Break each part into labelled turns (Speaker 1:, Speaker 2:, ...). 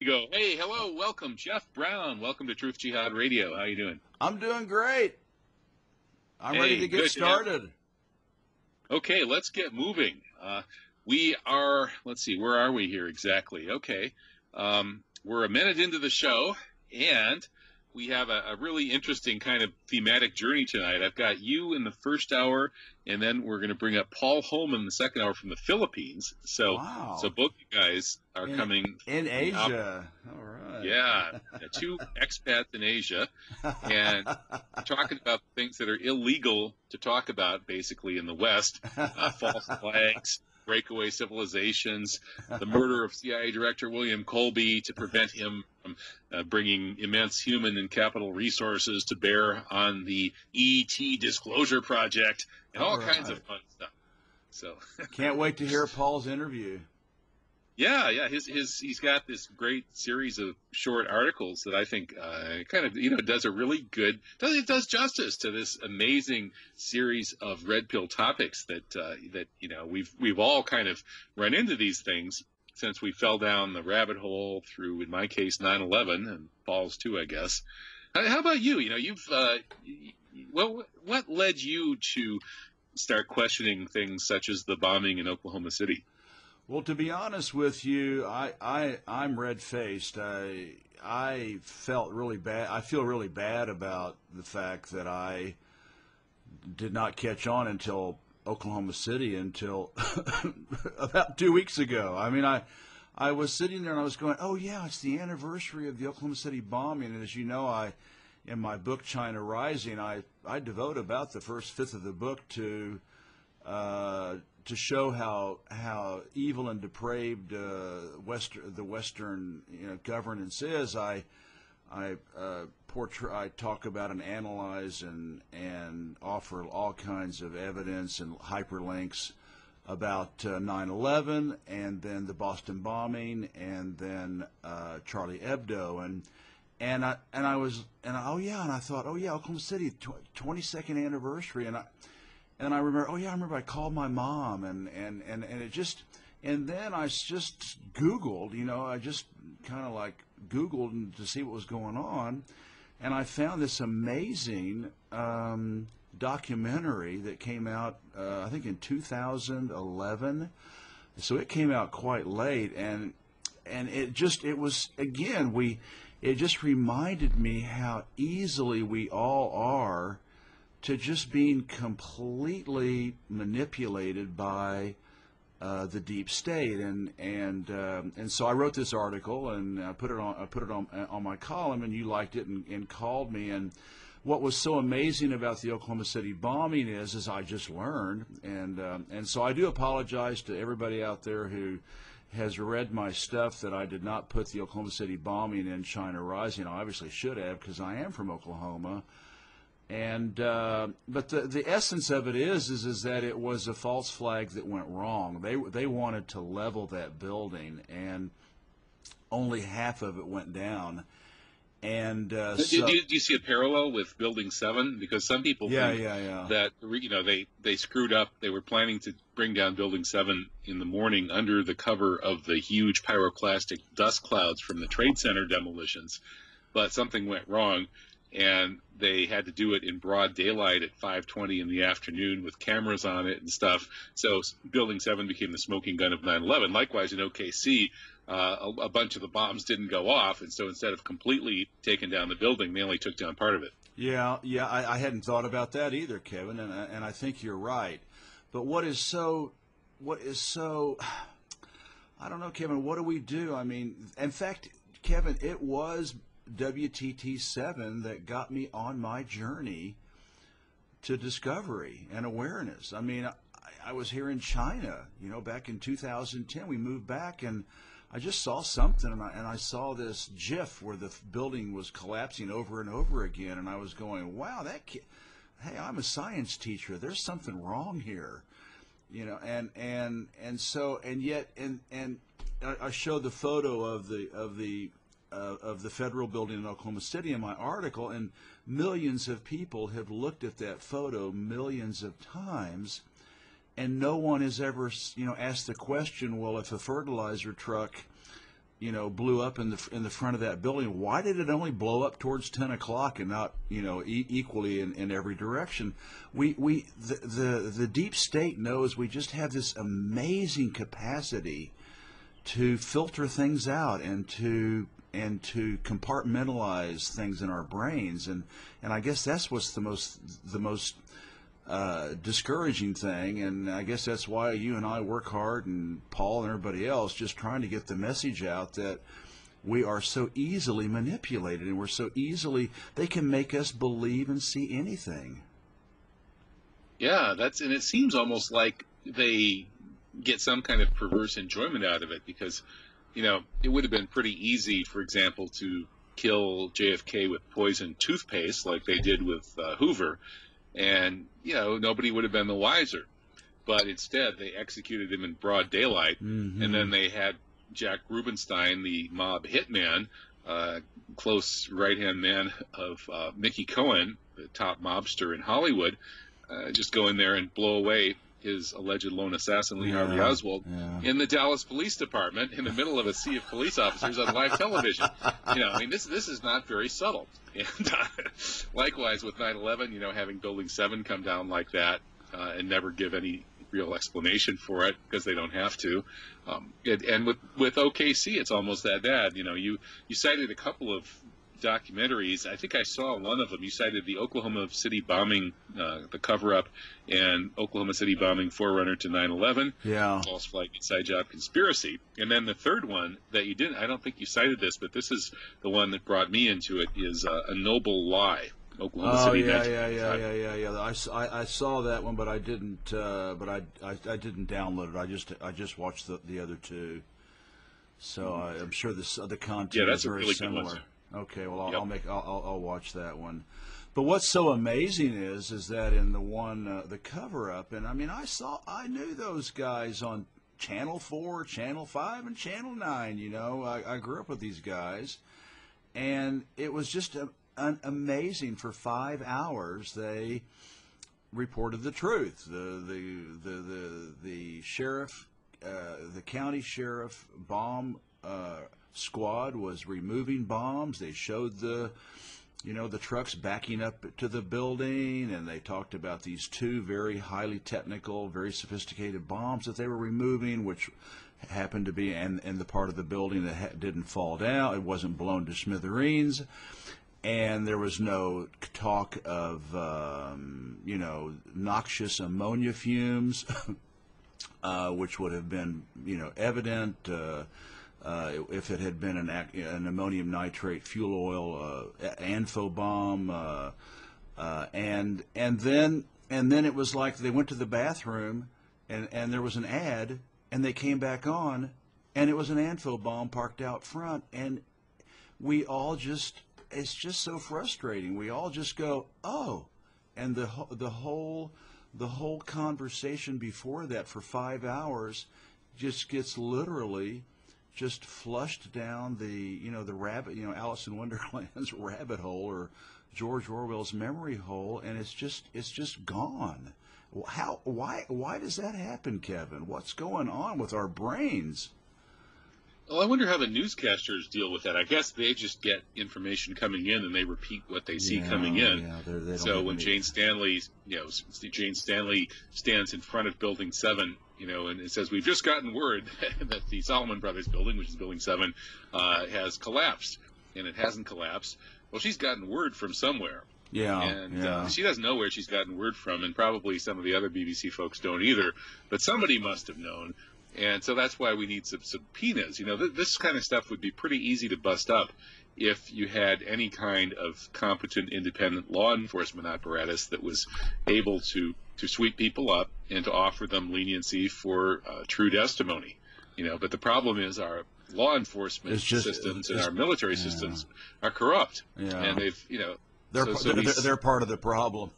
Speaker 1: You go, hey, hello, welcome, Jeff Brown. Welcome to Truth Jihad Radio. How you doing?
Speaker 2: I'm doing great. I'm ready to get started.
Speaker 1: Okay, let's get moving. We are, let's see, where are we here exactly? Okay, we're a minute into the show, and we have a really interesting kind of thematic journey tonight. I've got you in the first hour, and then we're going to bring up Paul Holman in the second hour from the Philippines. So,
Speaker 2: wow.
Speaker 1: So both you guys are coming
Speaker 2: in Asia. All right.
Speaker 1: Yeah, two expats in Asia, and talking about things that are illegal to talk about, basically in the West: false flags, breakaway civilizations, the murder of CIA Director William Colby to prevent him from bringing immense human and capital resources to bear on the ET disclosure project, and all kinds of fun stuff. So
Speaker 2: can't wait to hear Paul's interview.
Speaker 1: Yeah, he's got this great series of short articles that I think kind of does a really good does justice to this amazing series of red pill topics that we've all kind of run into these things since we fell down the rabbit hole through, in my case, 9/11 and Paul's too, I guess. How about you? What led you to start questioning things such as the bombing in Oklahoma City?
Speaker 2: Well, to be honest with you, I'm red-faced. I felt really bad. I feel really bad about the fact that I did not catch on until Oklahoma City until about 2 weeks ago. I mean, I was sitting there and I was going, oh yeah, it's the anniversary of the Oklahoma City bombing. And as you know, in my book China Rising, I devote about the first fifth of the book to show how evil and depraved the Western governance is. I talk about and analyze and offer all kinds of evidence and hyperlinks about 9/11 and then the Boston bombing and then Charlie Hebdo and I thought, oh yeah, Oklahoma City 22nd anniversary, and I remember I called my mom and it just, and then I just Googled, I just kind of like Googled to see what was going on, and I found this amazing documentary that came out I think in 2011. So it came out quite late, and it just reminded me how easily we all are to just being completely manipulated by the deep state, and so I wrote this article and I put it on my column, and you liked it and called me. And what was so amazing about the Oklahoma City bombing is I just learned, and so I do apologize to everybody out there who has read my stuff that I did not put the Oklahoma City bombing in China Rising. I obviously should have, because I am from Oklahoma. And but the essence of it is that it was a false flag that went wrong. They wanted to level that building, and only half of it went down. And do
Speaker 1: you see a parallel with Building 7? Because some people think that they screwed up. They were planning to bring down Building 7 in the morning under the cover of the huge pyroclastic dust clouds from the Trade Center demolitions, but something went wrong, and they had to do it in broad daylight at 5:20 in the afternoon with cameras on it and stuff. So Building 7 became the smoking gun of 9/11. Likewise, in OKC, a bunch of the bombs didn't go off, and so instead of completely taking down the building, they only took down part of it.
Speaker 2: Yeah, I hadn't thought about that either, Kevin, and I think you're right. But what is so, I don't know, Kevin, what do we do? I mean, in fact, Kevin, it was WTT7 that got me on my journey to discovery and awareness. I mean, I was here in China, back in 2010. We moved back, and I just saw something, and I saw this GIF where the building was collapsing over and over again, and I was going, wow, hey, I'm a science teacher. There's something wrong here, and I showed the photo of the federal building in Oklahoma City in my article, and millions of people have looked at that photo millions of times, and no one has ever, asked the question, well, if a fertilizer truck blew up in the front of that building. Why did it only blow up towards 10 o'clock and not, equally in every direction? The deep state knows we just have this amazing capacity to filter things out and to compartmentalize things in our brains, and I guess that's what's the most discouraging thing, and I guess that's why you and I work hard, and Paul and everybody else, just trying to get the message out that we are so easily manipulated, and we're so easily, they can make us believe and see anything.
Speaker 1: Yeah, and it seems almost like they get some kind of perverse enjoyment out of it, because it would have been pretty easy, for example, to kill JFK with poisoned toothpaste like they did with Hoover, and nobody would have been the wiser. But instead, they executed him in broad daylight, and then they had Jack Rubinstein, the mob hitman, close right-hand man of Mickey Cohen, the top mobster in Hollywood, just go in there and blow away his alleged lone assassin, Lee Harvey Oswald, in the Dallas Police Department in the middle of a sea of police officers on live television. This is not very subtle. And likewise with 9/11, having Building 7 come down like that and never give any real explanation for it because they don't have to. And with OKC, it's almost that bad. You cited a couple of documentaries. I think I saw one of them. You cited the Oklahoma City bombing, the cover-up, and Oklahoma City bombing forerunner to 9/11.
Speaker 2: Yeah.
Speaker 1: False flag inside job conspiracy. And then the third one that you didn't, I don't think you cited this, but this is the one that brought me into it, is A Noble Lie. Oklahoma City.
Speaker 2: Yeah. I saw that one, but I didn't. But I didn't download it. I just watched the other two. So I'm sure the content is very really
Speaker 1: similar.
Speaker 2: Good one. Okay, well, I'll watch that one. But what's so amazing is that in the one, the cover-up, and I knew those guys on Channel 4, Channel 5, and Channel 9. I grew up with these guys, and it was just amazing. For 5 hours, they reported the truth. The sheriff, the county sheriff bomb squad was removing bombs. They showed the trucks backing up to the building, and they talked about these two very highly technical, very sophisticated bombs that they were removing, which happened to be in the part of the building that didn't fall down. It wasn't blown to smithereens, and there was no talk of noxious ammonia fumes, which would have been evident if it had been an ammonium nitrate fuel oil ANFO bomb, and then it was like they went to the bathroom and there was an ad, and they came back on, and it was an ANFO bomb parked out front, and we all it's just so frustrating. We all just go, oh, and the whole conversation before that for 5 hours just gets literally just flushed down the rabbit, Alice in Wonderland's rabbit hole, or George Orwell's memory hole, and it's just gone. Why does that happen, Kevin? What's going on with our brains?
Speaker 1: Well, I wonder how the newscasters deal with that. I guess they just get information coming in and they repeat what they see coming in.
Speaker 2: Yeah, they
Speaker 1: so when Jane Stanley stands in front of Building 7, and it says, "We've just gotten word that the Solomon Brothers building, which is Building 7, has collapsed," and it hasn't collapsed. Well, she's gotten word from somewhere. And she doesn't know where she's gotten word from, and probably some of the other BBC folks don't either. But somebody must have known. And so that's why we need some subpoenas. This kind of stuff would be pretty easy to bust up if you had any kind of competent, independent law enforcement apparatus that was able to sweep people up and to offer them leniency for true testimony. But the problem is our law enforcement systems and our military systems are corrupt. And they've,
Speaker 2: they're part of the problem.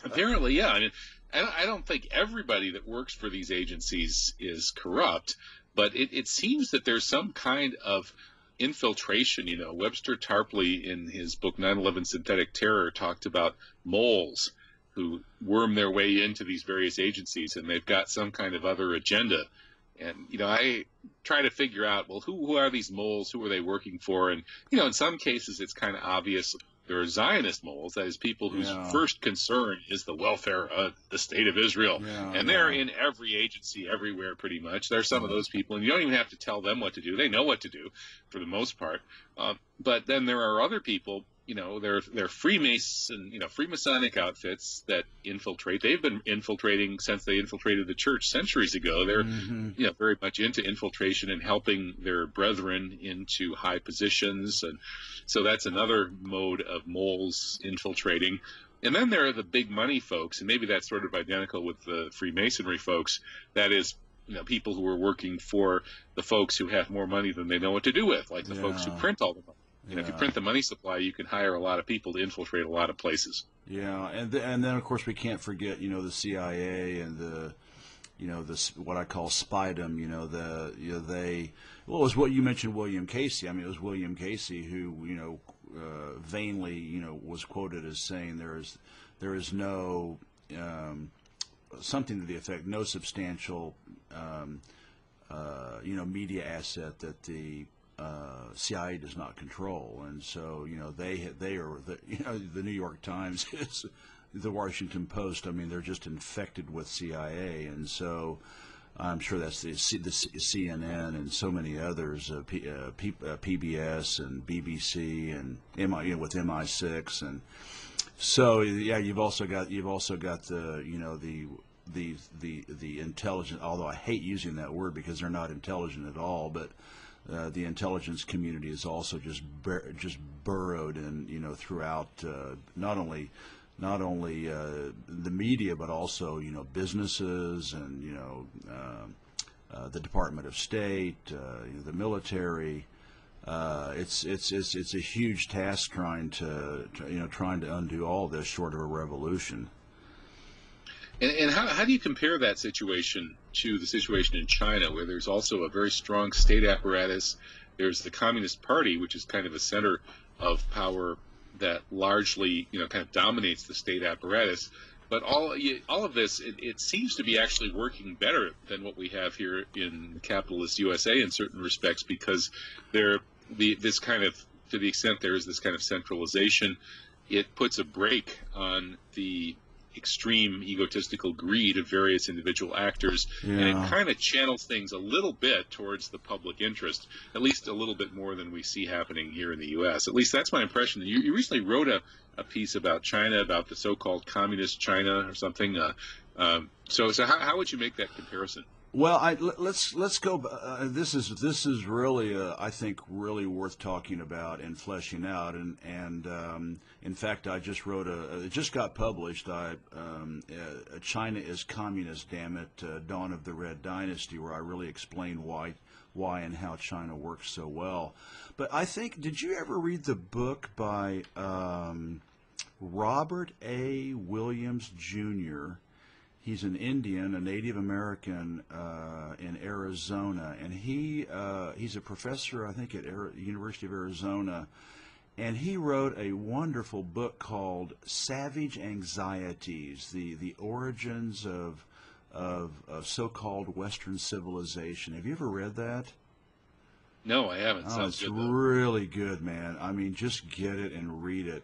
Speaker 1: Apparently, yeah. I don't think everybody that works for these agencies is corrupt, but it seems that there's some kind of infiltration. Webster Tarpley, in his book 9/11 Synthetic Terror, talked about moles who worm their way into these various agencies, and they've got some kind of other agenda. And, try to figure out, well, who are these moles? Who are they working for? And, in some cases it's kind of obvious. There are Zionist moles, that is, people whose first concern is the welfare of the state of Israel. And they're in every agency everywhere pretty much. There are some of those people, and you don't even have to tell them what to do. They know what to do for the most part. But then there are other people, they're Freemason, Freemasonic outfits that infiltrate. They've been infiltrating since they infiltrated the church centuries ago. They're, very much into infiltration and helping their brethren into high positions. And so that's another mode of moles infiltrating. And then there are the big money folks, and maybe that's sort of identical with the Freemasonry folks. That is, people who are working for the folks who have more money than they know what to do with, like the folks who print all the money. If you print the money supply, you can hire a lot of people to infiltrate a lot of places.
Speaker 2: Yeah, and then of course we can't forget, the CIA and the, what I call spydom. It was what you mentioned, William Casey. I mean, it was William Casey who, vainly, was quoted as saying there is no something to the effect, no substantial, media asset that the CIA does not control. And so they are the New York Times is the Washington Post. I mean, they're just infected with CIA, and so I'm sure that's the CNN and so many others, PBS and BBC and with MI6, and so you've also got the the intelligence. Although I hate using that word because they're not intelligent at all, but the intelligence community is also just burrowed in throughout not only the media, but also businesses and the Department of State, the military. It's a huge task trying to undo all this short of a revolution.
Speaker 1: And how do you compare that situation to the situation in China, where there's also a very strong state apparatus? There's the Communist Party, which is kind of a center of power that largely, kind of dominates the state apparatus. But all of this, it seems to be actually working better than what we have here in capitalist USA in certain respects, because this kind of, to the extent there is this kind of centralization, it puts a brake on the extreme egotistical greed of various individual actors, and it kind of channels things a little bit towards the public interest, at least a little bit more than we see happening here in the U.S. At least that's my impression. You recently wrote a piece about China, about the so-called communist China or something. So how would you make that comparison?
Speaker 2: Well, let's go. This is really I think really worth talking about and fleshing out. And in fact, I just wrote it just got published. China is Communist, damn it! Dawn of the Red Dynasty, where I really explain why and how China works so well. But I think, did you ever read the book by Robert A. Williams Jr.? He's an Indian, a Native American in Arizona, and he's a professor, I think, at University of Arizona, and he wrote a wonderful book called Savage Anxieties: the origins of so-called Western civilization. Have you ever read that?
Speaker 1: No, I haven't.
Speaker 2: Oh, it's really good, man. I mean, just get it and read it.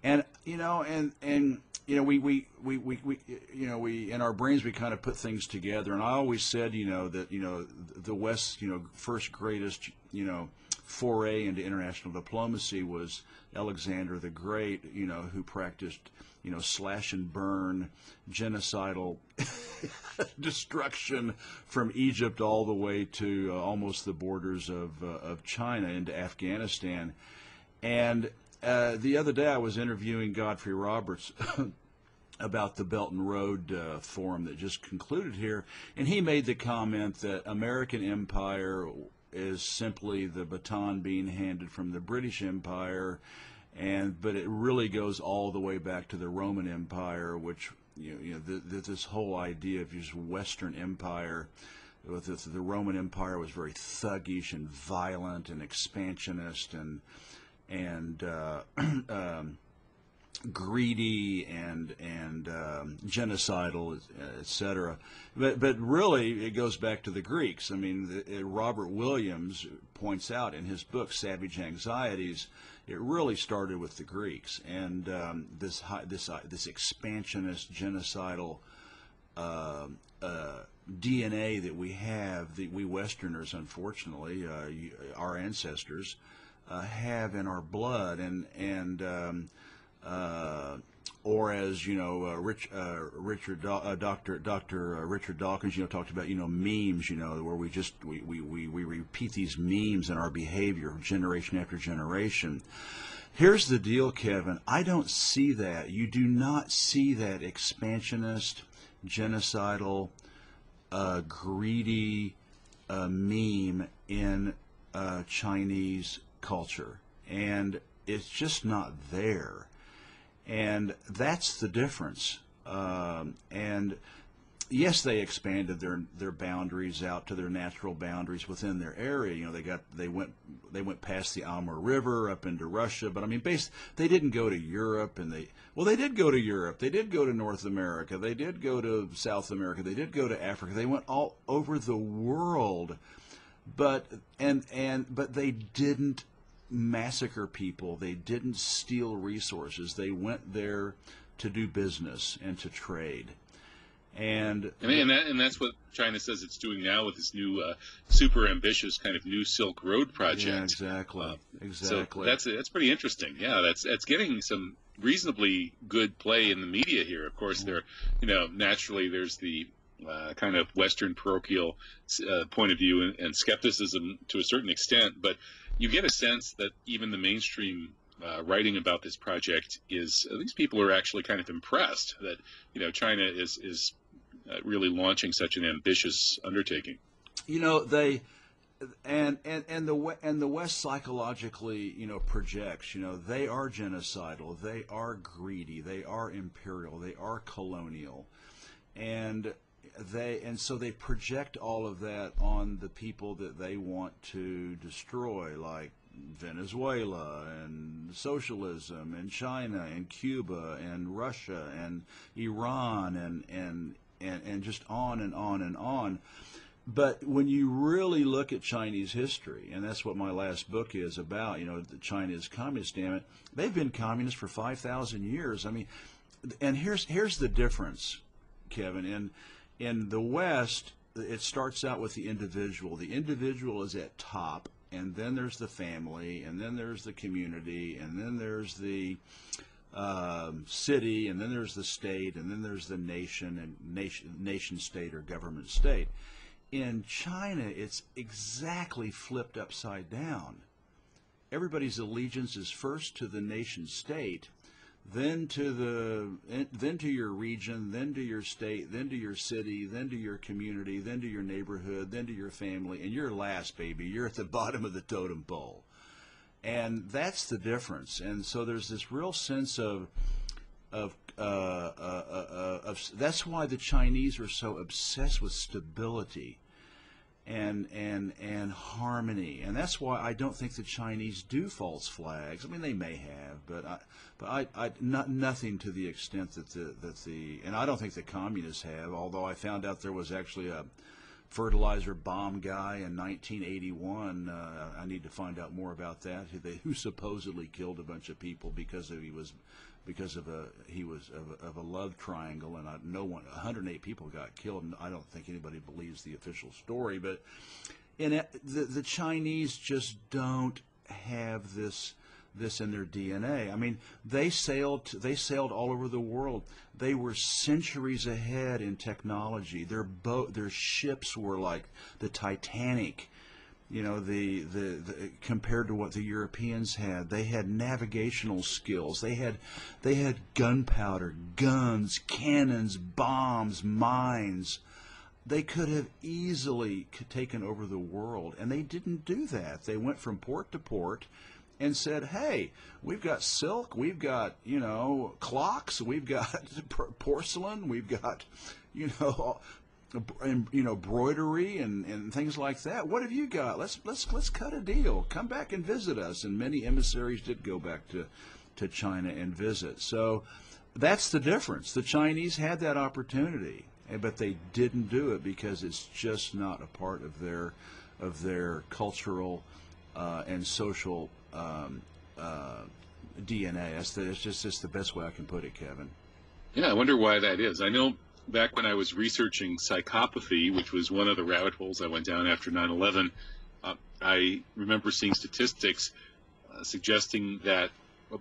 Speaker 2: And we in our brains we kind of put things together. And I always said, that the West's first greatest foray into international diplomacy was Alexander the Great, who practiced slash and burn, genocidal destruction from Egypt all the way to almost the borders of China into Afghanistan. And the other day I was interviewing Godfrey Roberts about the Belt and Road Forum that just concluded here, and he made the comment that American empire is simply the baton being handed from the British Empire, but it really goes all the way back to the Roman Empire, which this whole idea of just Western Empire. With the Roman Empire was very thuggish and violent and expansionist and greedy and genocidal, etc. But really, it goes back to the Greeks. I mean, Robert Williams points out in his book Savage Anxieties, it really started with the Greeks, and this expansionist, genocidal DNA that we have, that we Westerners, unfortunately, our ancestors have in our blood, or as Dr. Richard Dawkins, talked about, memes, where we repeat these memes in our behavior generation after generation. Here's the deal, Kevin. I don't see that. You do not see that expansionist, genocidal, greedy meme in Chinese culture, and it's just not there. And that's the difference. And yes, they expanded their boundaries out to their natural boundaries within their area. They went past the Amur River up into Russia, but I mean, they didn't go to Europe, and they did go to Europe. They did go to North America. They did go to South America. They did go to Africa. They went all over the world, but they didn't massacre people. They didn't steal resources. They went there to do business and to trade. And
Speaker 1: that's what China says it's doing now with this new super ambitious kind of new Silk Road project.
Speaker 2: Yeah, exactly.
Speaker 1: So that's pretty interesting. Yeah, that's getting some reasonably good play in the media here. Of course, naturally there's the kind of Western parochial point of view and skepticism to a certain extent, but you get a sense that even the mainstream writing about this project is, at least people are actually kind of impressed that China is really launching such an ambitious undertaking.
Speaker 2: They and the West psychologically projects. They are genocidal, they are greedy, they are imperial, they are colonial, and so they project all of that on the people that they want to destroy, like Venezuela and socialism and China and Cuba and Russia and Iran and just on and on and on. But when you really look at Chinese history, and that's what my last book is about, China is communist, damn it, they've been communist for 5,000 years. I mean, and here's the difference, Kevin. In the West, it starts out with the individual. The individual is at top, and then there's the family, and then there's the community, and then there's the city, and then there's the state, and then there's the nation, and nation state or government state. In China, it's exactly flipped upside down. Everybody's allegiance is first to the nation state, then to your region, then to your state, then to your city, then to your community, then to your neighborhood, then to your family, and you're last, baby. You're at the bottom of the totem pole. And that's the difference. And so there's this real sense of that's why the Chinese are so obsessed with stability and harmony, and that's why I don't think the Chinese do false flags. I mean, they may have, but nothing to the extent that the and I don't think the communists have. Although I found out there was actually a fertilizer bomb guy in 1981. I need to find out more about that. Who supposedly killed a bunch of people because he was of a love triangle, and 108 people got killed. And I don't think anybody believes the official story, but the Chinese just don't have this in their DNA. I mean, they sailed all over the world. They were centuries ahead in technology. Their ships were like the Titanic. The compared to what the Europeans had. They had navigational skills. They had gunpowder, guns, cannons, bombs, mines. They could have easily taken over the world, and they didn't do that. They went from port to port and said, hey, we've got silk, we've got, clocks, we've got porcelain, we've got, embroidery and things like that. What have you got? Let's cut a deal. Come back and visit us. And many emissaries did go back to to China and visit. So that's the difference. The Chinese had that opportunity, but they didn't do it because it's just not a part of their cultural and social DNA. It's just the best way I can put it, Kevin.
Speaker 1: Yeah, I wonder why that is. I know back when I was researching psychopathy, which was one of the rabbit holes I went down after 9/11, I remember seeing statistics suggesting that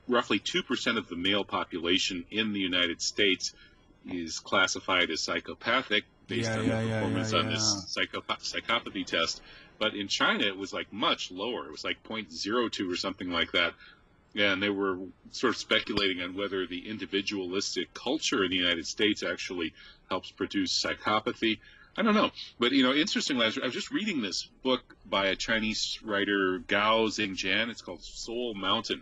Speaker 1: roughly 2% of the male population in the United States is classified as psychopathic based on their performance on this psychopathy test. But in China, it was like much lower. It was like 0.02 or something like that. And they were sort of speculating on whether the individualistic culture in the United States actually helps produce psychopathy. I don't know. But, interestingly, I was just reading this book by a Chinese writer, Gao Xingjian. It's called Soul Mountain.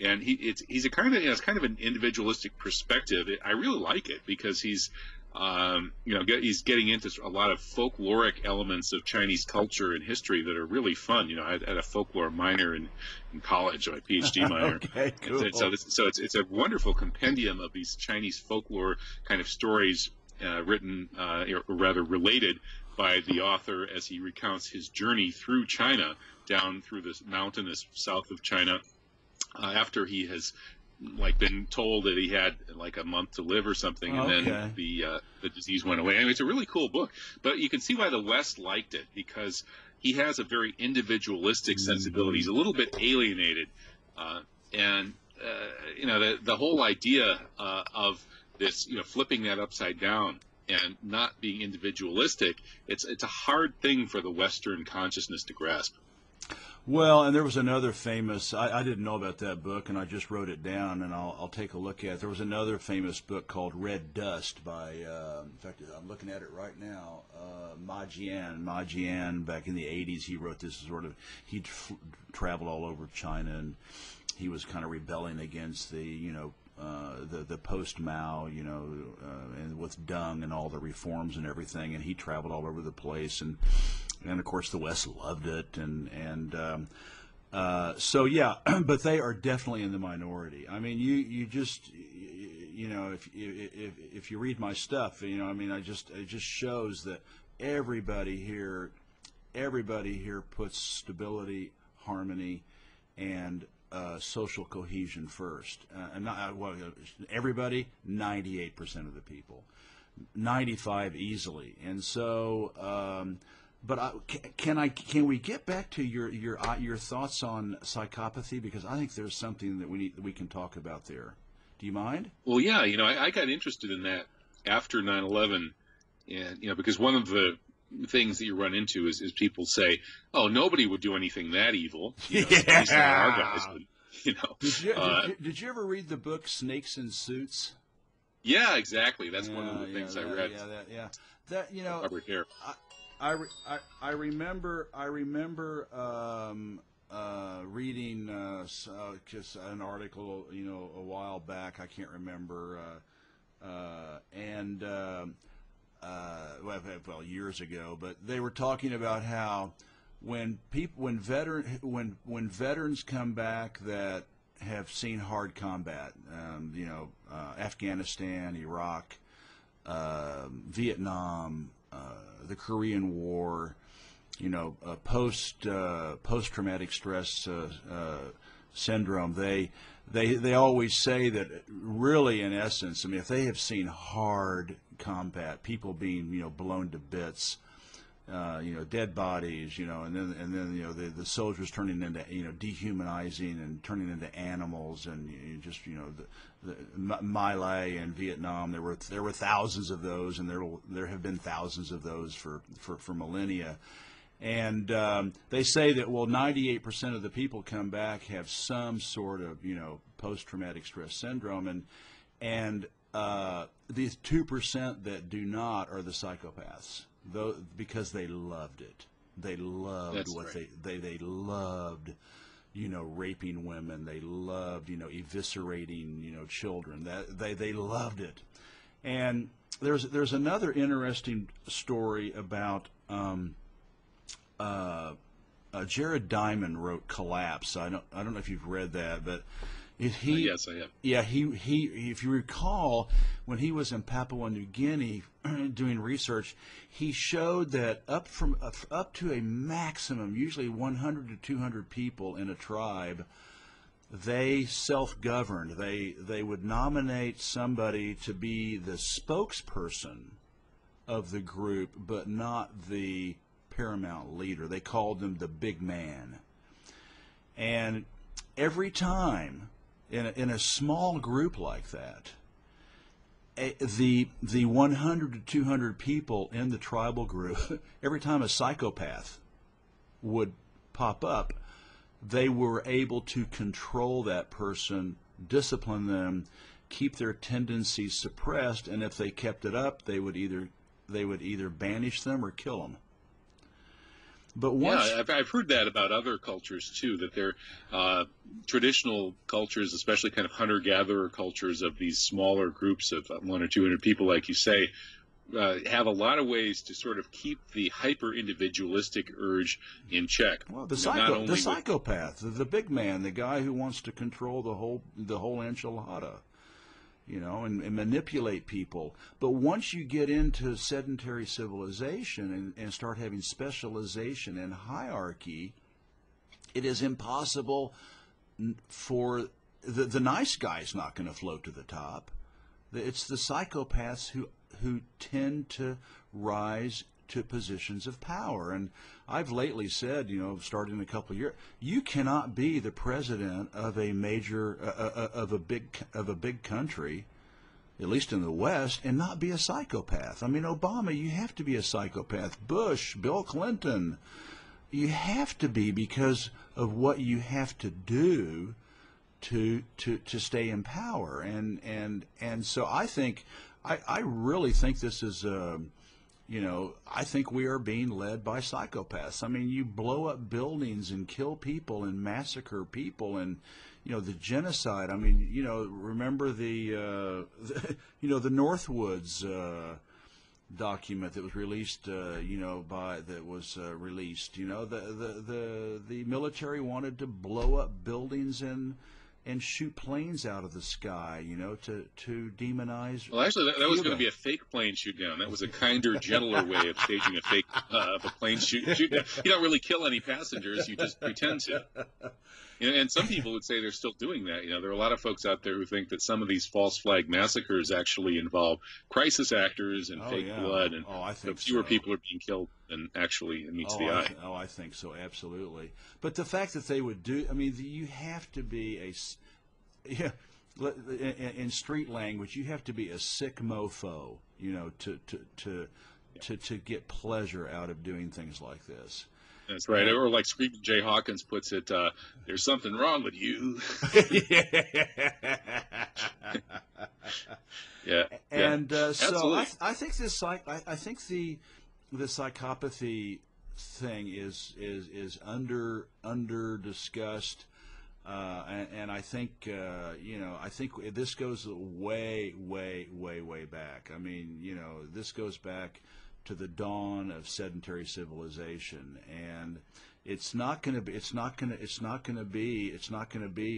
Speaker 1: And he's a kind of, it's kind of an individualistic perspective. I really like it because he's getting into a lot of folkloric elements of Chinese culture and history that are really fun. I had a folklore minor in college, my PhD minor.
Speaker 2: Okay, cool.
Speaker 1: So it's a wonderful compendium of these Chinese folklore kind of stories written, or rather related by the author as he recounts his journey through China, down through this mountainous south of China, after he has been told that he had a month to live or something, and then the disease went away. Anyway, it's a really cool book, but you can see why the West liked it, because he has a very individualistic sensibility. He's a little bit alienated, and the whole idea of this, flipping that upside down and not being individualistic, it's a hard thing for the Western consciousness to grasp.
Speaker 2: Well, and there was another famous, I didn't know about that book, and I just wrote it down, and I'll take a look at it. There was another famous book called Red Dust by, in fact, I'm looking at it right now, Ma Jian. Ma Jian, back in the 80s, he wrote this he'd traveled all over China, and he was kind of rebelling against the post-Mao, and with Deng and all the reforms and everything, and he traveled all over the place, and of course the West loved it, so yeah, but they are definitely in the minority. I mean, you just, if you read my stuff, it just shows that everybody here puts stability, harmony, and social cohesion first. Everybody, 98% of the people, 95 easily, and so. But can we get back to your thoughts on psychopathy, because I think there's something that we can talk about there. Do you mind?
Speaker 1: Well, yeah, I got interested in that after 9/11, and because one of the things that you run into is people say, "Oh, nobody would do anything that evil." At least not our guys, but,
Speaker 2: Did you ever read the book Snakes in Suits?
Speaker 1: Yeah, exactly. That's one of the things I read.
Speaker 2: That
Speaker 1: Robert Hare.
Speaker 2: I remember reading just an article a while back. I can't remember, years ago. But they were talking about how when veterans come back that have seen hard combat, Afghanistan, Iraq, Vietnam, the Korean War, post-traumatic stress syndrome. They always say that really, in essence, I mean, if they have seen hard combat, people being blown to bits, dead bodies, and then the soldiers turning into dehumanizing and turning into animals, and the My Lai in Vietnam, there were thousands of those, and there have been thousands of those for millennia. And they say that 98% of the people come back have some sort of post-traumatic stress syndrome, and these 2% that do not are the psychopaths, because they loved it. They loved they loved raping women. They loved eviscerating children. That they loved it. And there's another interesting story about Jared Diamond wrote Collapse. I don't know if you've read that, but
Speaker 1: Yes, I have.
Speaker 2: Yeah, if you recall, when he was in Papua New Guinea doing research, he showed that up to a maximum, usually 100 to 200 people in a tribe, they self-governed. They would nominate somebody to be the spokesperson of the group, but not the paramount leader. They called him the big man. And every time in a small group like that, the 100 to 200 people in the tribal group, every time a psychopath would pop up, they were able to control that person, discipline them, keep their tendencies suppressed, and if they kept it up, they would either banish them or kill them. But once,
Speaker 1: yeah, I've heard that about other cultures too, that they're traditional cultures, especially kind of hunter-gatherer cultures of these smaller groups of 100 or 200 people, like you say, have a lot of ways to sort of keep the hyper-individualistic urge in check.
Speaker 2: Well, the psychopath, the big man, the guy who wants to control the whole enchilada, and manipulate people. But once you get into sedentary civilization and start having specialization and hierarchy, it is impossible for the nice guy's not going to float to the top. It's the psychopaths who tend to rise to positions of power. And I've lately said, starting a couple of years, you cannot be the president of a major of a big country, at least in the West, and not be a psychopath. I mean, Obama, you have to be a psychopath. Bush, Bill Clinton, you have to be, because of what you have to do to stay in power. And so I really think this is I think we are being led by psychopaths. I mean, you blow up buildings and kill people and massacre people, and the genocide. I mean, remember the Northwoods document that was released. The military wanted to blow up buildings and shoot planes out of the sky, to demonize.
Speaker 1: Well, actually, that was going to be a fake plane shoot down. That was a kinder, gentler way of staging a fake of a plane shoot down. You don't really kill any passengers; you just pretend to. And some people would say they're still doing that. There are a lot of folks out there who think that some of these false flag massacres actually involve crisis actors and fake blood, and
Speaker 2: I think
Speaker 1: fewer people are being killed than actually meets the eye.
Speaker 2: I think so, absolutely. But the fact that they would do, I mean, you have to be in street language, you have to be a sick mofo, to get pleasure out of doing things like this.
Speaker 1: That's right. Or like Screaming Jay Hawkins puts it, there's something wrong with you. Yeah.
Speaker 2: And so
Speaker 1: I
Speaker 2: think the psychopathy thing is under discussed, and I think I think this goes way back. I mean, this goes back to the dawn of sedentary civilization, and it's not going to be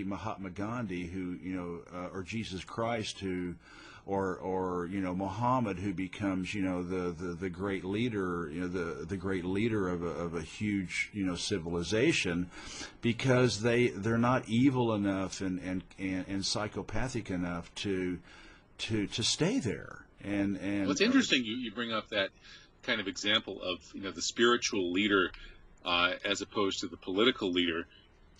Speaker 2: Mahatma Gandhi who or Jesus Christ who or Muhammad who becomes the great leader, the great leader of a huge civilization, because they're not evil enough and psychopathic enough to stay there. And
Speaker 1: well, it's interesting you bring up that kind of example of the spiritual leader as opposed to the political leader.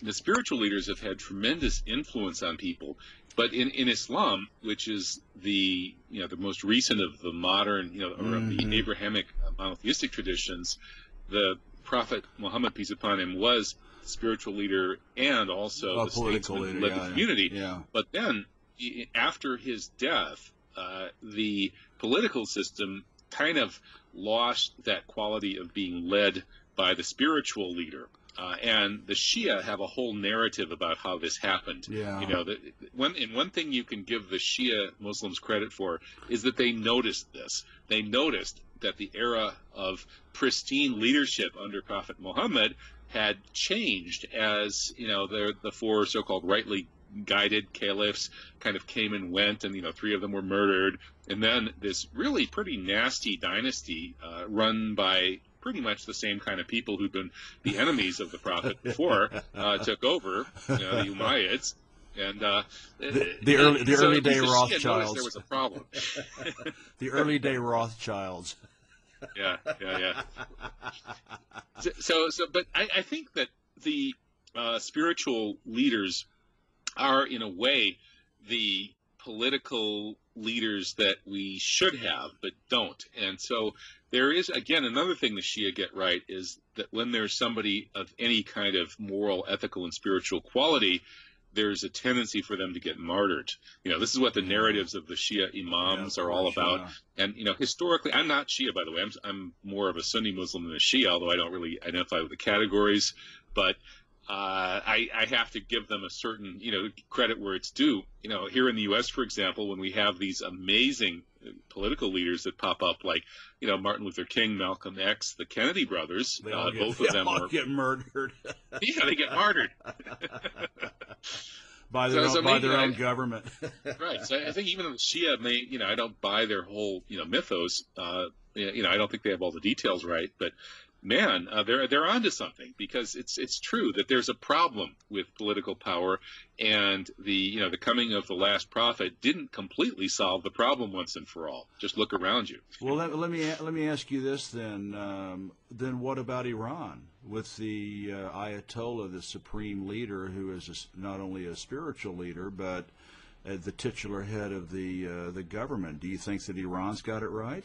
Speaker 1: The spiritual leaders have had tremendous influence on people, but in Islam, which is the most recent of the modern or of the Abrahamic monotheistic traditions, the Prophet Muhammad, peace upon him, was the spiritual leader and also the statesman who led the community.
Speaker 2: Yeah.
Speaker 1: But then after his death, the political system kind of lost that quality of being led by the spiritual leader. And the Shia have a whole narrative about how this happened.
Speaker 2: Yeah.
Speaker 1: One thing you can give the Shia Muslims credit for is that they noticed this. They noticed that the era of pristine leadership under Prophet Muhammad had changed as the four so-called rightly guided caliphs kind of came and went, and 3 of them were murdered, and then this really pretty nasty dynasty run by pretty much the same kind of people who'd been the enemies of the Prophet before took over, the Umayyads. And
Speaker 2: the early day Rothschilds.
Speaker 1: There was a problem.
Speaker 2: The early day Rothschilds.
Speaker 1: Yeah. But I think that the spiritual leaders are, in a way, the political leaders that we should have but don't. And so there is, again, another thing the Shia get right is that when there's somebody of any kind of moral, ethical, and spiritual quality, there's a tendency for them to get martyred. This is what the narratives of the Shia imams are all about. And, historically, I'm not Shia, by the way. I'm more of a Sunni Muslim than a Shia, although I don't really identify with the categories. But I have to give them a certain, credit where it's due. Here in the U.S., for example, when we have these amazing political leaders that pop up, like, Martin Luther King, Malcolm X, the Kennedy brothers, both of them
Speaker 2: get murdered.
Speaker 1: Yeah, they get martyred.
Speaker 2: by their own government.
Speaker 1: Right. So I think even though the Shia may, I don't buy their whole, mythos. I don't think they have all the details right, but man, they're onto something, because it's true that there's a problem with political power, and the coming of the last prophet didn't completely solve the problem once and for all. Just look around you.
Speaker 2: Well, let me ask you this then. Then what about Iran, with the Ayatollah, the supreme leader, who is not only a spiritual leader but the titular head of the government? Do you think that Iran's got it right?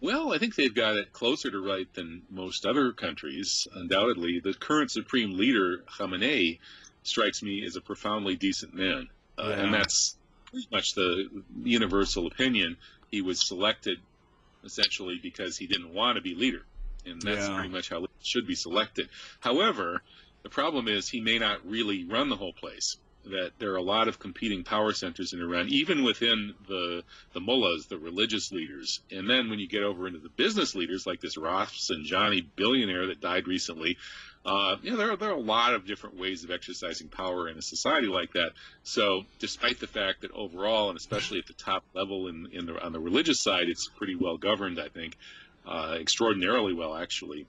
Speaker 1: Well, I think they've got it closer to right than most other countries, undoubtedly. The current supreme leader, Khamenei, strikes me as a profoundly decent man. And that's pretty much the universal opinion. He was selected essentially because he didn't want to be leader. And that's pretty much how it should be selected. However, the problem is he may not really run the whole place. That there are a lot of competing power centers in Iran, even within the mullahs, the religious leaders. And then when you get over into the business leaders, like this Rafsanjani billionaire that died recently, there are a lot of different ways of exercising power in a society like that. So despite the fact that overall, and especially at the top level on the religious side, it's pretty well governed, I think, extraordinarily well, actually.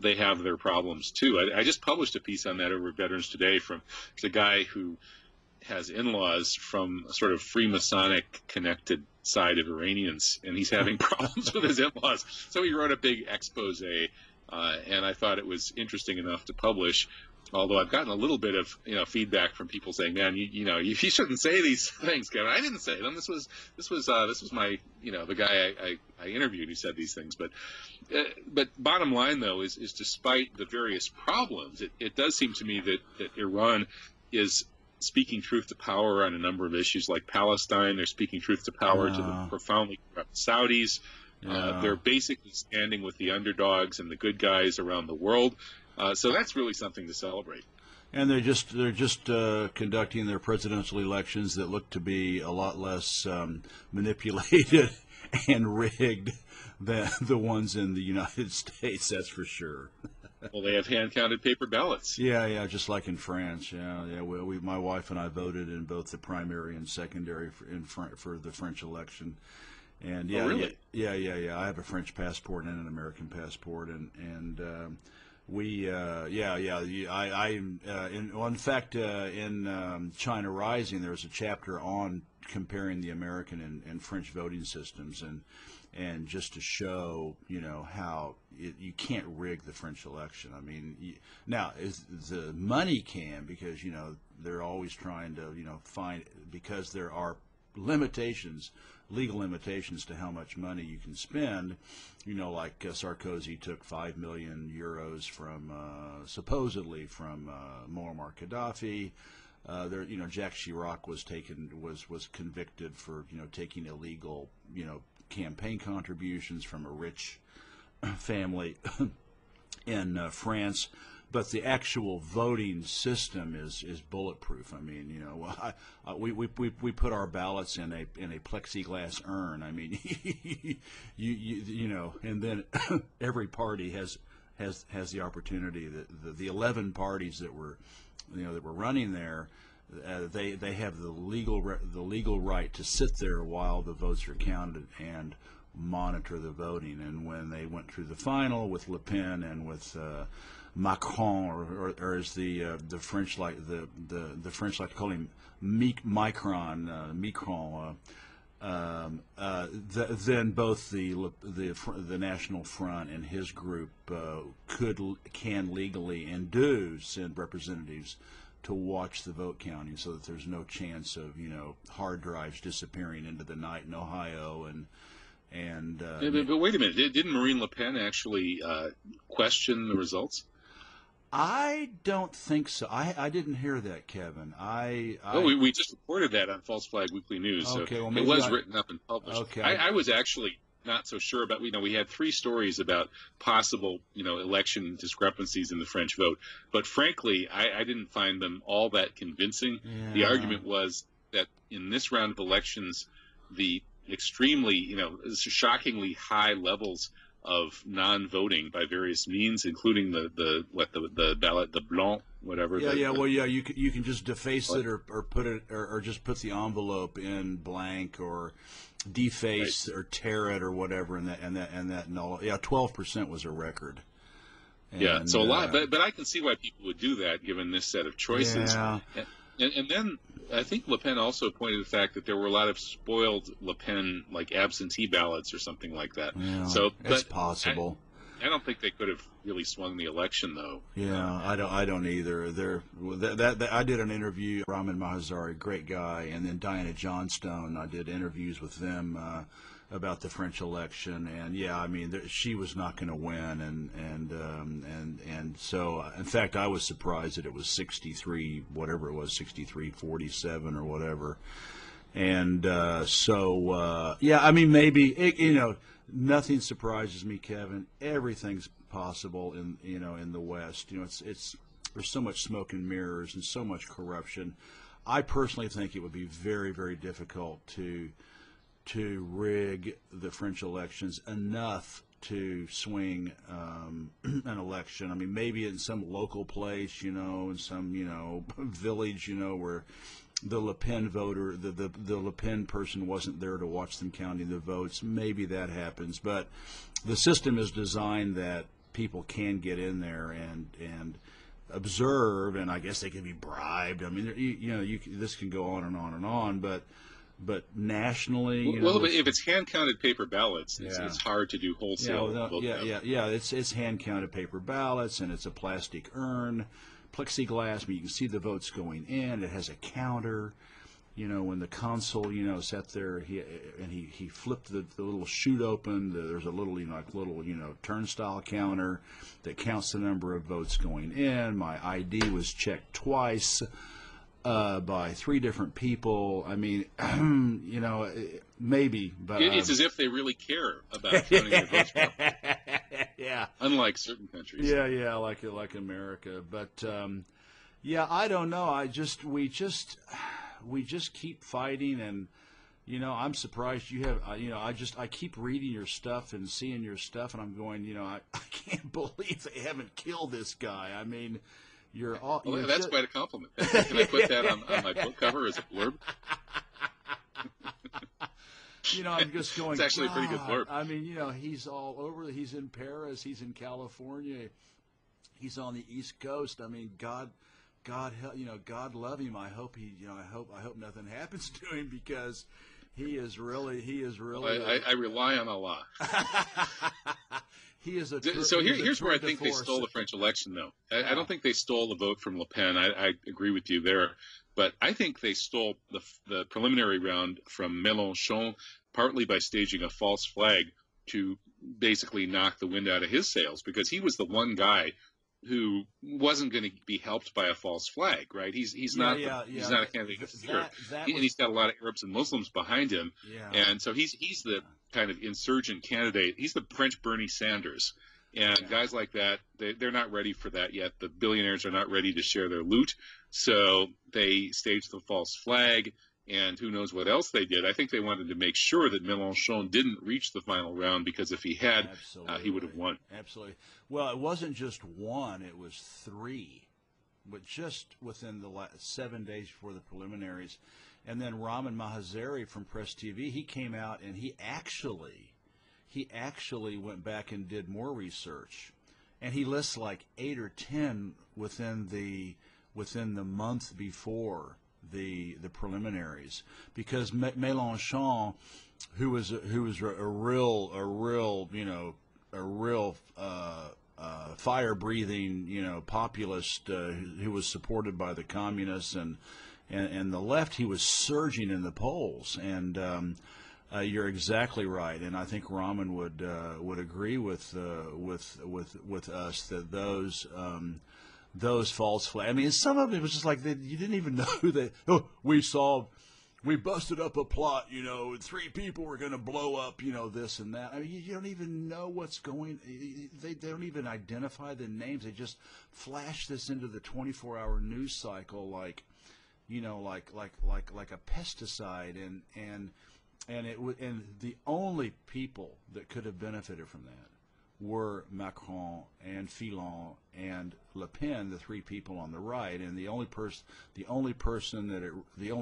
Speaker 1: They have their problems too. I just published a piece on that over at Veterans Today from a guy who has in-laws from a sort of Freemasonic connected side of Iranians, and he's having problems with his in-laws. So he wrote a big expose, and I thought it was interesting enough to publish. Although I've gotten a little bit of feedback from people saying, "Man, you shouldn't say these things, Kevin." I didn't say them. This was my the guy I interviewed who said these things. But bottom line though is despite the various problems, it does seem to me that Iran is speaking truth to power on a number of issues like Palestine. They're speaking truth to power to the profoundly corrupt Saudis. They're basically standing with the underdogs and the good guys around the world. So that's really something to celebrate.
Speaker 2: And they're just conducting their presidential elections that look to be a lot less manipulated and rigged than the ones in the United States. That's for sure.
Speaker 1: Well, they have hand-counted paper ballots.
Speaker 2: Yeah, just like in France. Yeah. My wife and I voted in both the primary and secondary for the French election. And
Speaker 1: oh, really?
Speaker 2: Yeah. I have a French passport and an American passport, and we, in fact, in China Rising, there was a chapter on comparing the American and French voting systems, and just to show, how you can't rig the French election. I mean, now the money can, because they're always trying to find, because there are limitations, legal limitations to how much money you can spend. Like Sarkozy took 5 million euros from supposedly from Muammar Gaddafi. Jacques Chirac was convicted for taking illegal campaign contributions from a rich family in France. But the actual voting system is bulletproof. I mean, we put our ballots in a plexiglass urn. I mean, and then every party has has the opportunity. The 11 parties that were running there, they have the legal right to sit there while the votes are counted and monitor the voting. And when they went through the final with Le Pen and with Macron, or as the French the French like to call him, Macron, then both the National Front and his group can legally and do send representatives to watch the vote counting, so that there's no chance of hard drives disappearing into the night in Ohio
Speaker 1: but wait a minute, didn't Marine Le Pen actually question the results?
Speaker 2: I don't think so. I didn't hear that, Kevin.
Speaker 1: We just reported that on False Flag Weekly News.
Speaker 2: Okay,
Speaker 1: so
Speaker 2: well,
Speaker 1: it was written up and published.
Speaker 2: Okay,
Speaker 1: I was actually not so sure about. We had 3 stories about possible election discrepancies in the French vote, but frankly, I didn't find them all that convincing.
Speaker 2: Yeah.
Speaker 1: The argument was that in this round of elections, the extremely shockingly high levels of non-voting by various means, including the ballot, the blanc, whatever.
Speaker 2: You can just deface it or put it or just put the envelope in blank or deface or tear it or whatever, and that null. 12% was a record. And,
Speaker 1: so a lot, but I can see why people would do that given this set of choices.
Speaker 2: Yeah.
Speaker 1: And then I think Le Pen also pointed to the fact that there were a lot of spoiled Le Pen, like absentee ballots or something like that.
Speaker 2: Yeah,
Speaker 1: so
Speaker 2: it's possible.
Speaker 1: I don't think they could have really swung the election, though.
Speaker 2: Yeah, I don't either. I did an interview, Ramin Mahazari, great guy, and then Diana Johnstone. I did interviews with them about the French election, and she was not going to win, and so in fact I was surprised that it was 63, whatever it was, 63-47 or whatever, and maybe nothing surprises me, Kevin. Everything's possible in the West. It's there's so much smoke and mirrors and so much corruption. I personally think it would be very, very difficult to rig the French elections enough to swing an election. I mean, maybe in some local place, in some village, where the Le Pen voter, the Le Pen person wasn't there to watch them counting the votes. Maybe that happens, but the system is designed that people can get in there and observe, and I guess they can be bribed. I mean, this can go on and on and on, but nationally,
Speaker 1: but if it's hand-counted paper ballots, it's hard to do wholesale.
Speaker 2: It's hand-counted paper ballots, and it's a plastic urn, plexiglass. I mean, you can see the votes going in. It has a counter. When the consul, sat there, he flipped the little chute open. There's a little, turnstile counter that counts the number of votes going in. My ID was checked twice. By 3 different people. I mean, maybe, but
Speaker 1: it's as if they really care about counting their votes.
Speaker 2: Yeah.
Speaker 1: Unlike certain countries.
Speaker 2: Yeah, like America. But I don't know. We just keep fighting, and I'm surprised you have. I keep reading your stuff and seeing your stuff, and I'm going. I can't believe they haven't killed this guy. I mean.
Speaker 1: That's quite a compliment. Can I put that on my book cover as a blurb?
Speaker 2: I'm just going.
Speaker 1: It's actually a pretty good blurb.
Speaker 2: I mean, he's all over. He's in Paris. He's in California. He's on the East Coast. I mean, God love him. I hope I hope nothing happens to him, because he is really.
Speaker 1: I rely on Allah.
Speaker 2: He is
Speaker 1: so here's where I think they stole the French election, though. I don't think they stole the vote from Le Pen. I agree with you there. But I think they stole the preliminary round from Mélenchon, partly by staging a false flag to basically knock the wind out of his sails, because he was the one guy who wasn't going to be helped by a false flag, right? He's not a candidate of fear, and he's got a lot of Arabs and Muslims behind him, and so he's the kind of insurgent candidate. He's the French Bernie Sanders, and guys like that, they're not ready for that yet. The billionaires are not ready to share their loot, so they staged the false flag, and who knows what else they did. I think they wanted to make sure that Mélenchon didn't reach the final round, because if he had, he would have won.
Speaker 2: Absolutely. Well, it wasn't just one, it was three, but just within the last 7 days before the preliminaries. And then Raman Mahazari from Press TV, he came out and he actually went back and did more research. And he lists like 8 or 10 within the month before the preliminaries, because Mélenchon, who was a real fire breathing populist who was supported by the communists and the left, he was surging in the polls, and you're exactly right, and I think Raman would agree with us that those false flags. I mean, some of it was just like you didn't even know that. Oh, we busted up a plot. 3 people were going to blow up. This and that. I mean, you don't even know what's going. They don't even identify the names. They just flash this into the 24-hour news cycle like a pesticide, and the only people that could have benefited from that were Macron and Fillon and Le Pen, the 3 people on the right, and the only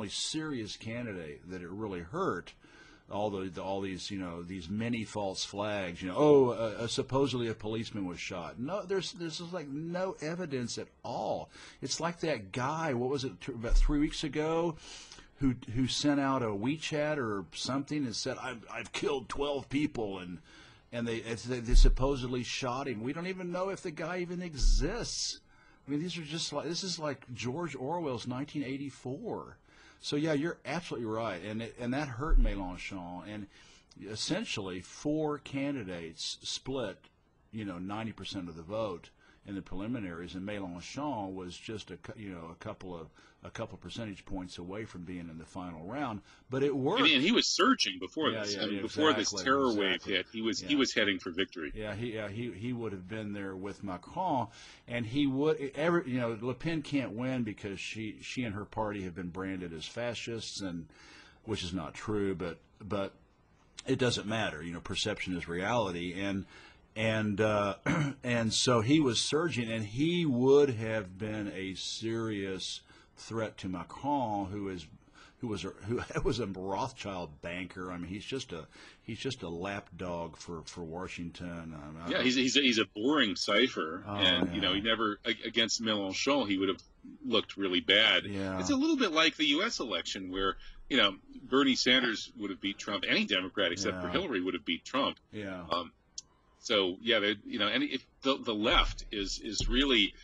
Speaker 2: serious candidate that it really hurt, all these these many false flags. Supposedly a policeman was shot. No, there's like no evidence at all. It's like that guy. What was it, about 3 weeks ago? Who sent out a WeChat or something and said, I've killed 12 people, and they supposedly shot him. We don't even know if the guy even exists. I mean, this is like George Orwell's 1984. So yeah, you're absolutely right, and that hurt Mélenchon. And essentially, 4 candidates split, 90% of the vote in the preliminaries, and Mélenchon was just a couple percentage points away from being in the final round. But it worked.
Speaker 1: And he was surging before this. Before this terror wave hit, he was heading for victory.
Speaker 2: He would have been there with Macron, and he would. Le Pen can't win because she and her party have been branded as fascists, and which is not true. But it doesn't matter. Perception is reality, and so he was surging, and he would have been a serious threat to Macron, who was a Rothschild banker. I mean, he's just a lapdog for Washington.
Speaker 1: He's a boring cipher, he never, against Mélenchon, he would have looked really bad.
Speaker 2: Yeah.
Speaker 1: It's a little bit like the U.S. election where Bernie Sanders would have beat Trump. Any Democrat except for Hillary would have beat Trump.
Speaker 2: Yeah.
Speaker 1: So and if the left is really,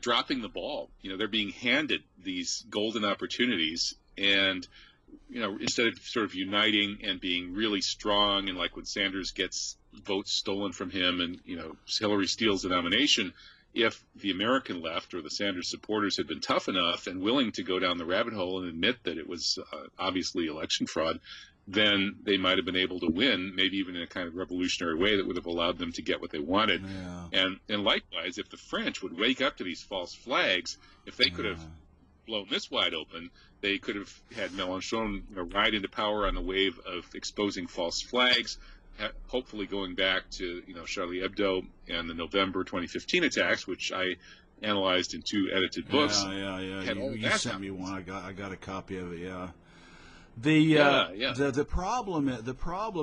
Speaker 1: dropping the ball. They're being handed these golden opportunities, and instead of sort of uniting and being really strong, and like when Sanders gets votes stolen from him, and Hillary steals the nomination, if the American left or the Sanders supporters had been tough enough and willing to go down the rabbit hole and admit that it was obviously election fraud, then they might have been able to win, maybe even in a kind of revolutionary way that would have allowed them to get what they wanted.
Speaker 2: Yeah.
Speaker 1: And likewise, if the French would wake up to these false flags, if they could have blown this wide open, they could have had Mélenchon ride into power on the wave of exposing false flags, hopefully going back to Charlie Hebdo and the November 2015 attacks, which I analyzed in 2 edited books.
Speaker 2: Yeah. You sent me one. I got a copy of it. Yeah. The problem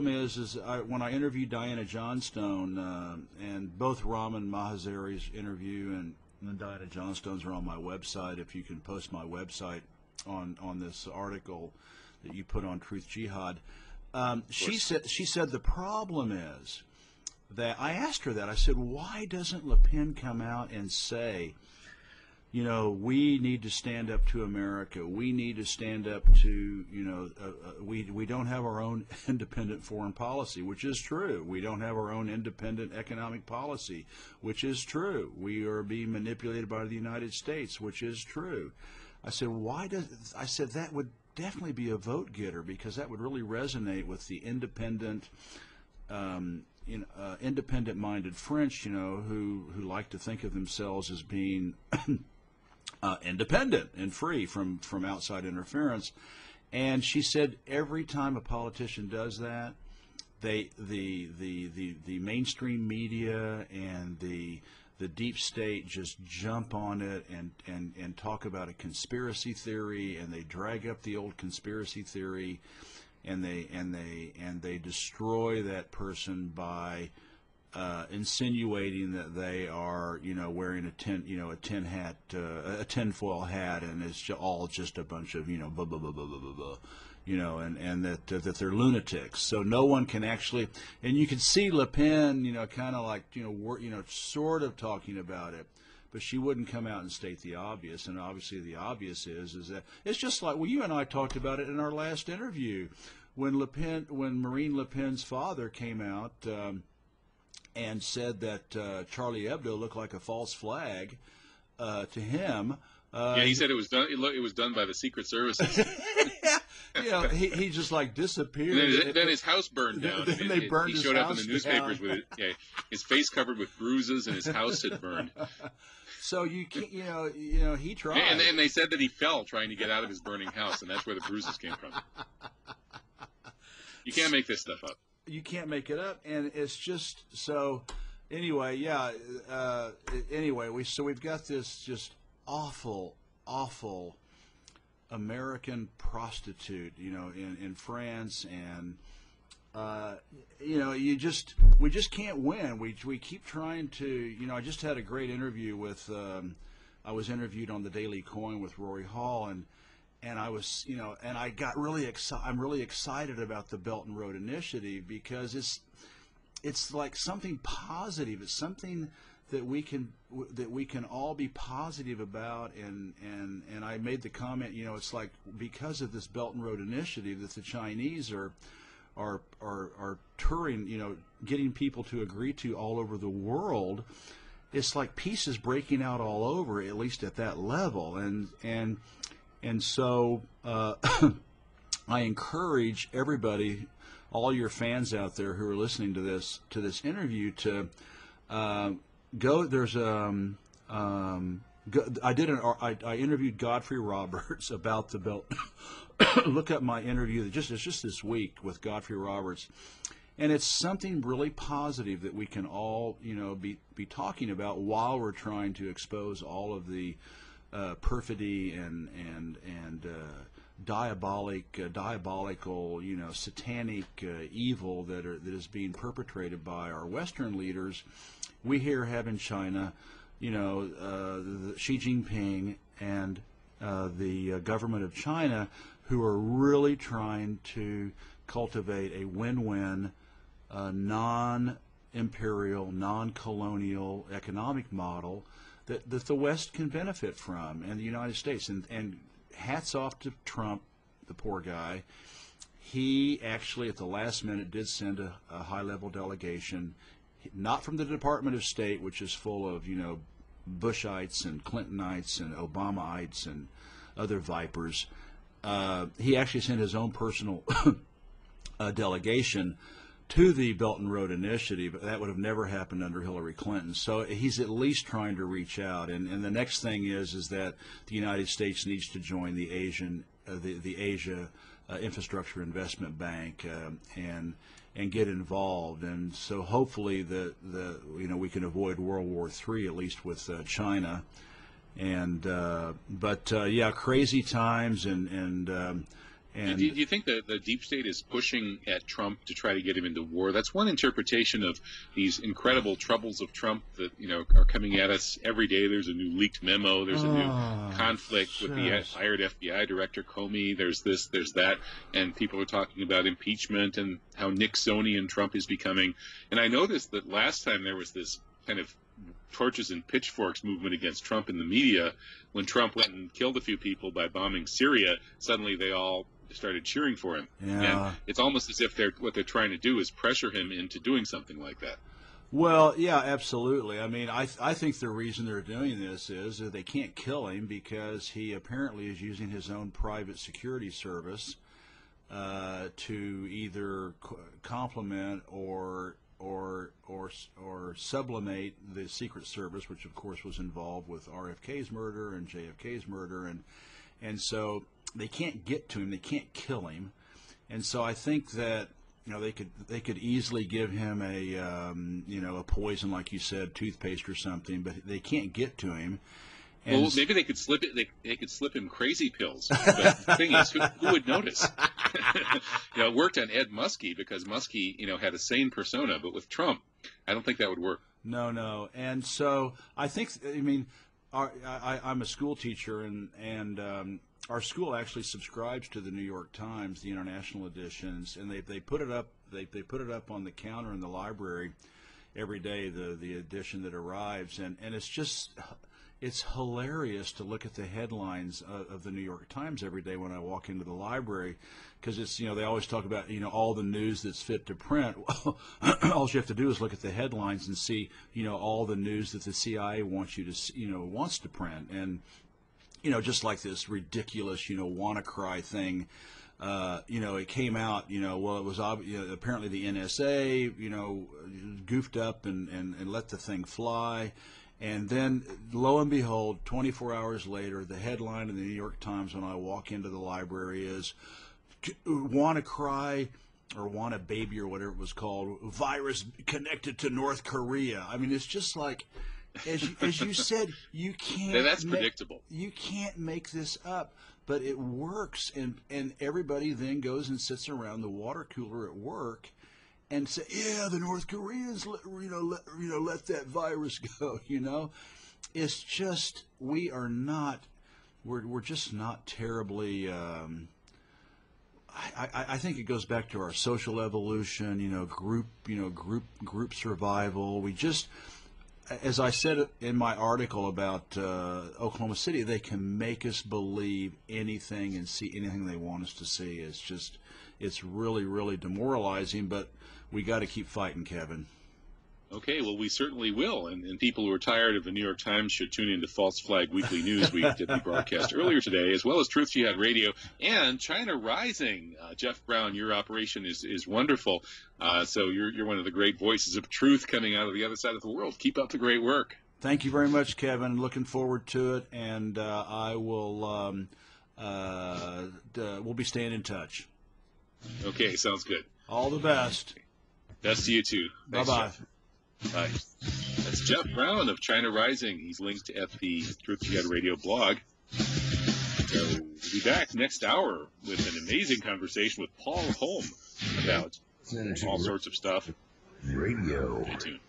Speaker 2: is when I interviewed Diana Johnstone, and both Raman Mahazari's interview and Diana Johnstone's are on my website. If you can post my website on this article that you put on Truth Jihad, she said the problem is that I asked her that. I said, why doesn't Le Pen come out and say, we need to stand up to America. We need to stand up to, we don't have our own independent foreign policy, which is true. We don't have our own independent economic policy, which is true. We are being manipulated by the United States, which is true. I said, that would definitely be a vote getter, because that would really resonate with the independent-minded French, who like to think of themselves as being independent and free from outside interference. And she said every time a politician does that, the mainstream media and the deep state just jump on it and talk about a conspiracy theory, and they drag up the old conspiracy theory, and they destroy that person by insinuating that they are, wearing a tinfoil hat, and it's all just a bunch of, blah blah blah blah blah blah blah, and that they're lunatics. So no one can actually, and you can see Le Pen, kind of like, sort of talking about it, but she wouldn't come out and state the obvious. And obviously the obvious is that it's just like, well, you and I talked about it in our last interview when Marine Le Pen's father came out and said that Charlie Hebdo looked like a false flag to him.
Speaker 1: Yeah, he said it was done. It was done by the Secret Services.
Speaker 2: He just like disappeared.
Speaker 1: And then his house burned down.
Speaker 2: Then they burned his house down.
Speaker 1: He showed up in the newspapers with his face covered with bruises, and his house had burned.
Speaker 2: So you can't, he tried.
Speaker 1: And they said that he fell trying to get out of his burning house, and that's where the bruises came from. You can't make this stuff up.
Speaker 2: You can't make it up, and it's just so. Anyway, we've got this just awful American prostitute, in France, and we just can't win. We keep trying to. I just had a great interview with. I was interviewed on the Daily Coin with Rory Hall, and I was, and I got really excited. I'm really excited about the Belt and Road Initiative because it's like something positive. It's something that we can all be positive about. And I made the comment, it's like because of this Belt and Road Initiative that the Chinese are touring, getting people to agree to all over the world. It's like peace is breaking out all over, at least at that level. And so I encourage everybody, all your fans out there who are listening to this interview, to go. There's I interviewed Godfrey Roberts about the Belt. Look up my interview. It's just this week with Godfrey Roberts, and it's something really positive that we can all be talking about while we're trying to expose all of the perfidy and diabolical, satanic evil that is being perpetrated by our Western leaders. We here have in China, Xi Jinping and the government of China, who are really trying to cultivate a win-win, non-imperial, non-colonial economic model that the West can benefit from, and the United States. And hats off to Trump, the poor guy. He actually, at the last minute, did send a high-level delegation, not from the Department of State, which is full of, Bushites and Clintonites and Obamaites and other vipers. He actually sent his own personal delegation to the Belt and Road Initiative. That would have never happened under Hillary Clinton. So he's at least trying to reach out. And the next thing is that the United States needs to join the Asia Infrastructure Investment Bank and get involved. And so hopefully we can avoid World War III, at least with China. And crazy times and
Speaker 1: do you think that the deep state is pushing at Trump to try to get him into war? That's one interpretation of these incredible troubles of Trump that are coming at us every day. There's a new leaked memo. There's a new conflict with the fired FBI director Comey. There's this, there's that, and people are talking about impeachment and how Nixonian Trump is becoming. And I noticed that last time there was this kind of torches and pitchforks movement against Trump in the media. When Trump went and killed a few people by bombing Syria, suddenly they all started cheering for him.
Speaker 2: Yeah.
Speaker 1: And it's almost as if what they're trying to do is pressure him into doing something like that.
Speaker 2: Well, yeah, absolutely. I mean, I think the reason they're doing this is that they can't kill him because he apparently is using his own private security service to either complement or sublimate the Secret Service, which of course was involved with RFK's murder and JFK's murder, and so they can't get to him, they can't kill him, and so I think that they could easily give him a poison, like you said, toothpaste or something, but they can't get to him. And
Speaker 1: well, maybe they could slip it. They could slip him crazy pills. But the thing is, who would notice? It worked on Ed Muskie because Muskie, had a sane persona, but with Trump, I don't think that would work.
Speaker 2: No. And so I think, I'm a school teacher, and our school actually subscribes to the New York Times, the international editions, and they put it up. They put it up on the counter in the library every day, the edition that arrives, and it's just. It's hilarious to look at the headlines of the New York Times every day when I walk into the library, because it's they always talk about all the news that's fit to print. Well, all you have to do is look at the headlines and see all the news that the CIA wants you to wants to print, and just like this ridiculous WannaCry thing. It came out, well, it was apparently the NSA goofed up and let the thing fly. And then, lo and behold, 24 hours later, the headline in the New York Times when I walk into the library is, WannaCry or WannaBaby or whatever it was called, virus connected to North Korea. I mean, it's just like, as you said, you can't.
Speaker 1: Yeah, that's predictable.
Speaker 2: You can't make this up, but it works, and everybody then goes and sits around the water cooler at work and say, yeah, the North Koreans, let that virus go. It's just we're just not terribly. I think it goes back to our social evolution, group survival. We just, as I said in my article about Oklahoma City, they can make us believe anything and see anything they want us to see. It's really, really demoralizing, but we got to keep fighting, Kevin.
Speaker 1: Okay, well, we certainly will. And people who are tired of the New York Times should tune into False Flag Weekly News we did the broadcast earlier today, as well as Truth Jihad Radio and China Rising. Jeff Brown, your operation is wonderful. So you're one of the great voices of truth coming out of the other side of the world. Keep up the great work.
Speaker 2: Thank you very much, Kevin. Looking forward to it, and I will we'll be staying in touch.
Speaker 1: Okay, sounds good.
Speaker 2: All the best.
Speaker 1: Best to you, too. Thanks,
Speaker 2: Bye-bye.
Speaker 1: Jeff. Bye. That's Jeff Brown of China Rising. He's linked at the Truth Jihad Radio blog. So we'll be back next hour with an amazing conversation with Paul Holm about all sorts of stuff.
Speaker 3: Radio.
Speaker 1: Stay tuned.